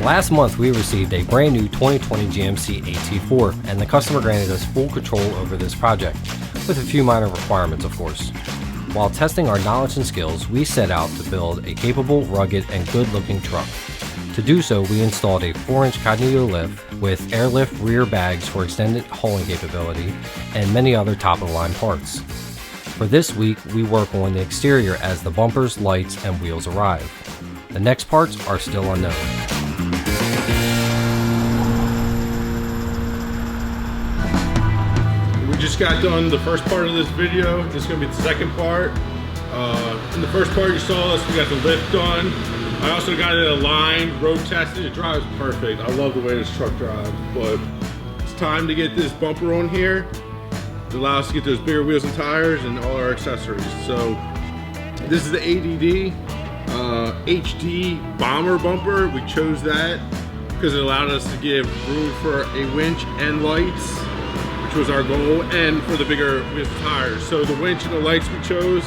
Last month we received a brand new 2020 GMC AT4 and the customer granted us full control over this project, with a few minor requirements of course. While testing our knowledge and skills, we set out to build a capable, rugged, and good-looking truck. To do so, we installed a 4-inch Cognito lift with airlift rear bags for extended hauling capability and many other top-of-the-line parts. For this week, we work on the exterior as the bumpers, lights, and wheels arrive. The next parts are still unknown. We just got done the first part of this video. This is going to be the second part. In the first part you saw us, we got the lift done. I also got it aligned, road tested. It drives perfect. I love the way this truck drives, but it's time to get this bumper on here. It allows us to get those bigger wheels and tires and all our accessories. So this is the ADD HD bomber bumper. We chose that because it allowed us to give room for a winch and lights, which was our goal, and for the bigger wheels and tires. So the winch and the lights we chose,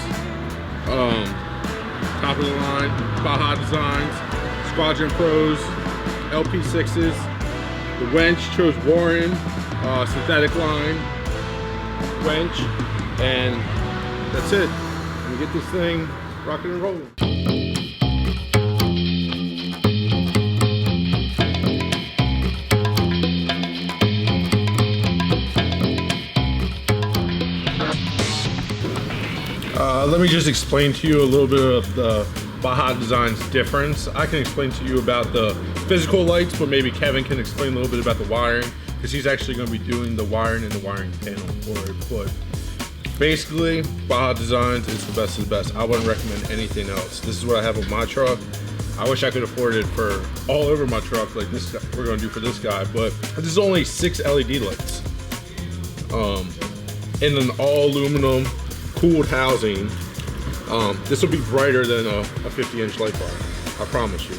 top of the line, Baja Designs, Squadron Pros, LP6s. The winch chose Warren, synthetic line winch, and that's it. We get this thing rocking and rolling. Let me just explain to you a little bit of the Baja Design's difference. I can explain to you about the physical lights, but maybe Kevin can explain a little bit about the wiring, because he's actually going to be doing the wiring and the wiring panel for it. But basically, Baja Designs is the best of the best. I wouldn't recommend anything else. This is what I have on my truck. I wish I could afford it for all over my truck like this guy, we're going to do for this guy, but this is only 6 LED lights in an all aluminum cooled housing. This will be brighter than a 50-inch light bar, I promise you.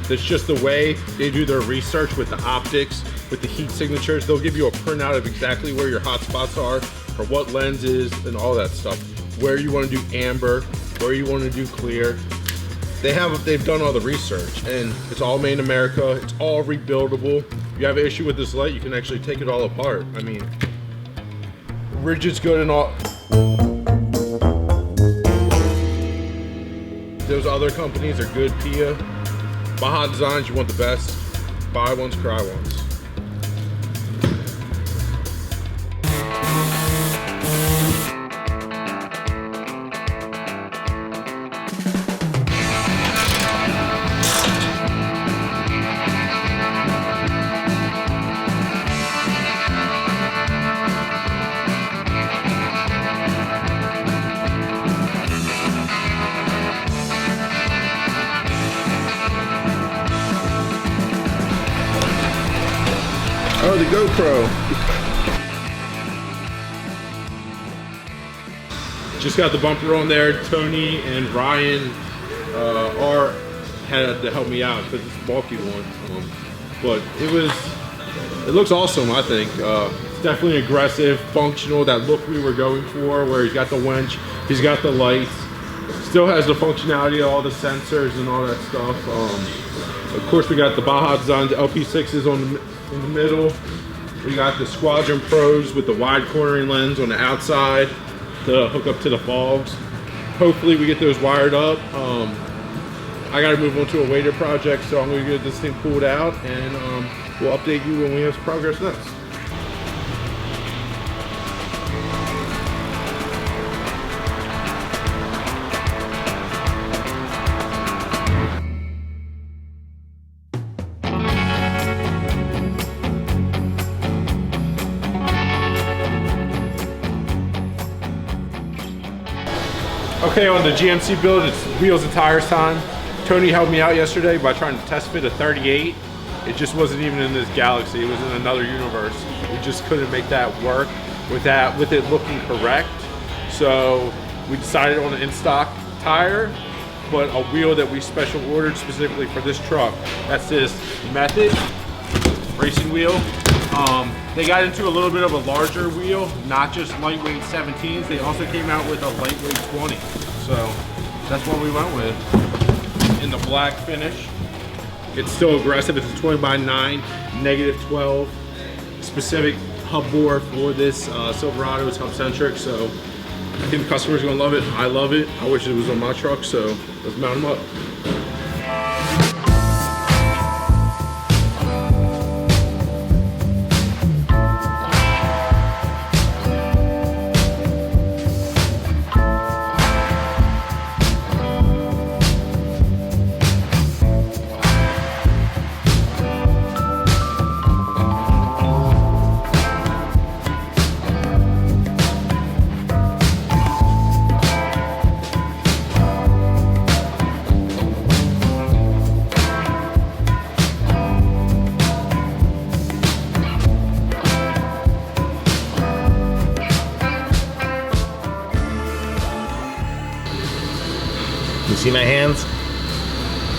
That's just the way they do their research with the optics, with the heat signatures. They'll give you a printout of exactly where your hot spots are, for what lenses and all that stuff. Where you want to do amber, where you want to do clear. They've done all the research, and it's all made in America. It's all rebuildable. If you have an issue with this light, you can actually take it all apart. I mean, rigid's good and all. Those other companies are good, Pia. Baja Designs, you want the best. Buy once, cry once. Oh, the GoPro. Just got the bumper on there. Tony and Ryan had to help me out because it's a bulky one. But it looks awesome, I think. It's definitely aggressive, functional, that look we were going for, where he's got the winch, he's got the lights, still has the functionality of all the sensors and all that stuff. Of course, we got the Baja Designs LP6s in the middle. We got the Squadron Pros with the wide cornering lens on the outside to hook up to the fogs. Hopefully we get those wired up. I gotta move on to a waiter project, so I'm gonna get this thing pulled out, and we'll update you when we have some progress next. Okay, on the GMC build, it's wheels and tires time. Tony helped me out yesterday by trying to test fit a 38. It just wasn't even in this galaxy, it was in another universe. We just couldn't make that work with it looking correct. So we decided on an in-stock tire, but a wheel that we special ordered specifically for this truck. That's this Method racing wheel. They got into a little bit of a larger wheel, not just lightweight 17s. They also came out with a lightweight 20. So that's what we went with in the black finish. It's still aggressive. It's a 20x9, -12 specific hub bore for this Silverado. It's hub-centric, so I think the customer's gonna love it. I love it. I wish it was on my truck, so let's mount them up. You see my hands?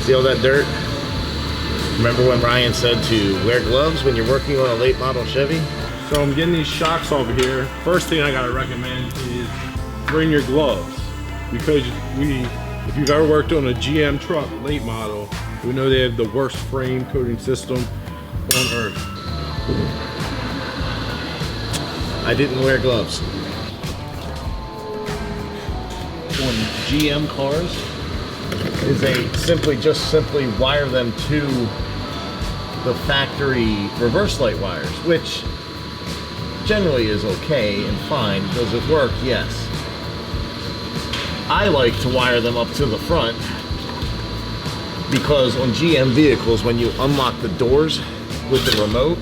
See all that dirt? Remember when Ryan said to wear gloves when you're working on a late model Chevy? So I'm getting these shocks over here. First thing I gotta recommend is bring your gloves, because if you've ever worked on a GM truck, late model, we know they have the worst frame coating system on earth. I didn't wear gloves. On GM cars is they simply wire them to the factory reverse light wires, which generally is okay and fine. Does it work? Yes. I like to wire them up to the front because on GM vehicles, when you unlock the doors with the remote,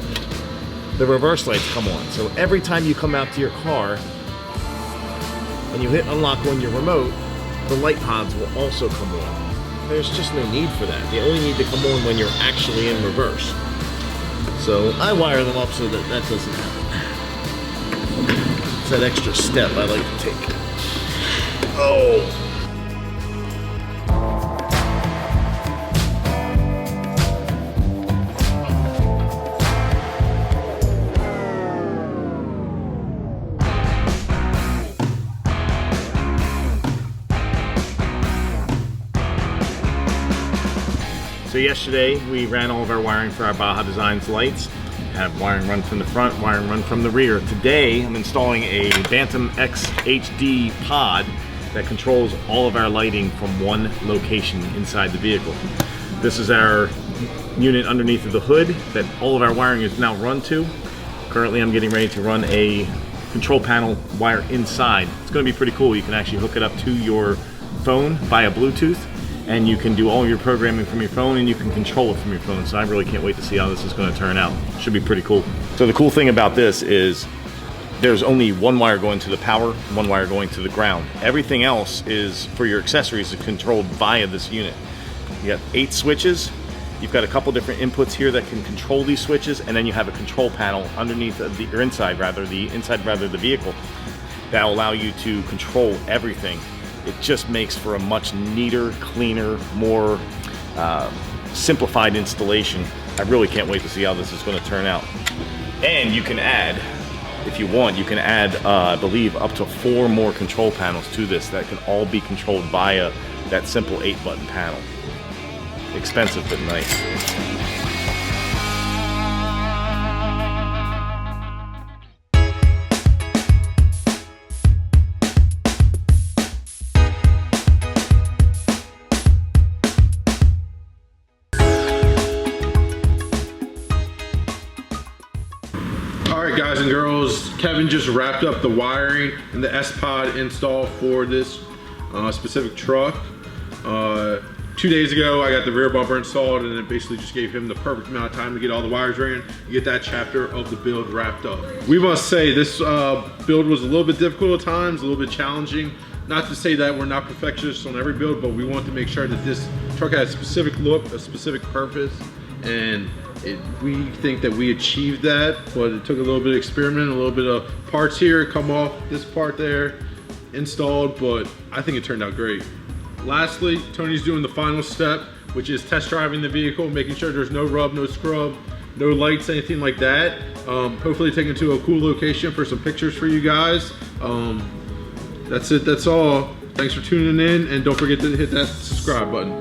the reverse lights come on. So every time you come out to your car and you hit unlock on your remote, the light pods will also come on. There's just no need for that. They only need to come on when you're actually in reverse. So I wire them up so that that doesn't happen. It's that extra step I like to take. Oh! So yesterday we ran all of our wiring for our Baja Designs lights. Have wiring run from the front, wiring run from the rear. Today I'm installing a Bantam X HD pod that controls all of our lighting from one location inside the vehicle. This is our unit underneath of the hood that all of our wiring is now run to. Currently I'm getting ready to run a control panel wire inside. It's going to be pretty cool. You can actually hook it up to your phone via Bluetooth, and you can do all your programming from your phone, and you can control it from your phone. So I really can't wait to see how this is going to turn out. Should be pretty cool. So the cool thing about this is there's only one wire going to the power, one wire going to the ground. Everything else is for your accessories is controlled via this unit. You got 8 switches. You've got a couple different inputs here that can control these switches, and then you have a control panel underneath or inside the vehicle that will allow you to control everything. It just makes for a much neater, cleaner, more simplified installation. I really can't wait to see how this is going to turn out. And you can add, if you want, you can add, I believe, up to 4 more control panels to this that can all be controlled via that simple 8-button panel. Expensive, but nice. Alright guys and girls, Kevin just wrapped up the wiring and the S-Pod install for this specific truck. 2 days ago I got the rear bumper installed, and it basically just gave him the perfect amount of time to get all the wires ran, get that chapter of the build wrapped up. We must say this build was a little bit difficult at times, a little bit challenging. Not to say that we're not perfectionists on every build, but we want to make sure that this truck has a specific look, a specific purpose, and we think that we achieved that, but it took a little bit of experiment, a little bit of parts here, come off, this part there, installed, but I think it turned out great. Lastly, Tony's doing the final step, which is test driving the vehicle, making sure there's no rub, no scrub, no lights, anything like that. Hopefully taking it to a cool location for some pictures for you guys. That's it, that's all. Thanks for tuning in, and don't forget to hit that subscribe button.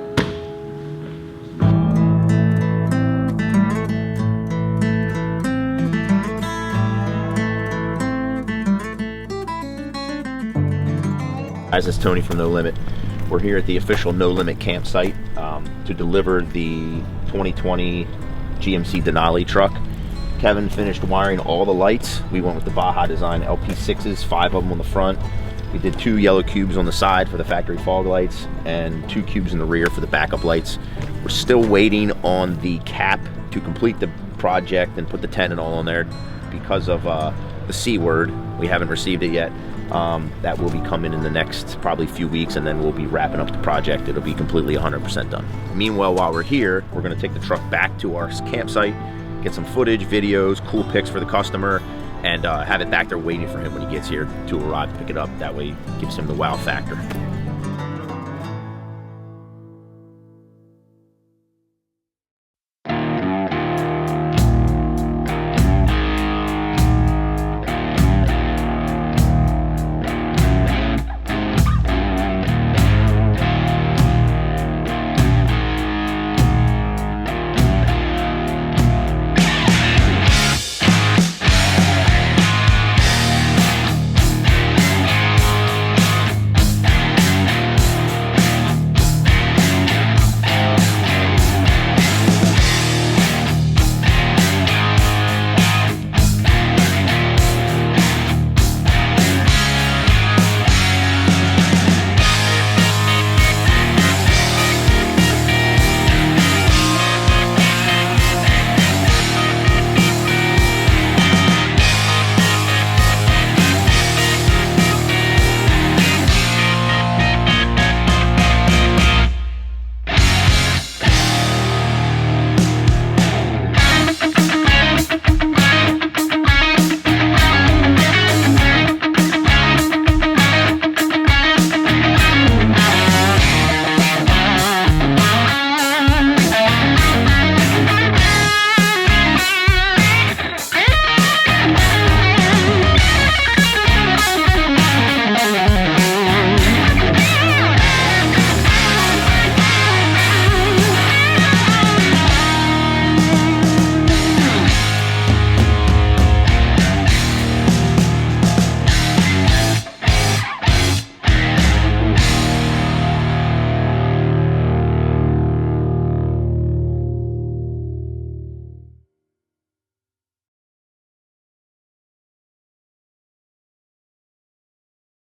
Guys, it's Tony from No Limit. We're here at the official No Limit campsite to deliver the 2020 GMC Denali truck. Kevin finished wiring all the lights. We went with the Baja Design LP6s, 5 of them on the front. We did 2 yellow cubes on the side for the factory fog lights and 2 cubes in the rear for the backup lights. We're still waiting on the cap to complete the project and put the tent and all on there because of the C word. We haven't received it yet. That will be coming in the next probably few weeks, and then we'll be wrapping up the project. It'll be completely 100% done. Meanwhile, while we're here, we're going to take the truck back to our campsite, get some footage, videos, cool pics for the customer, and have it back there waiting for him when he gets here to arrive to pick it up. That way it gives him the wow factor.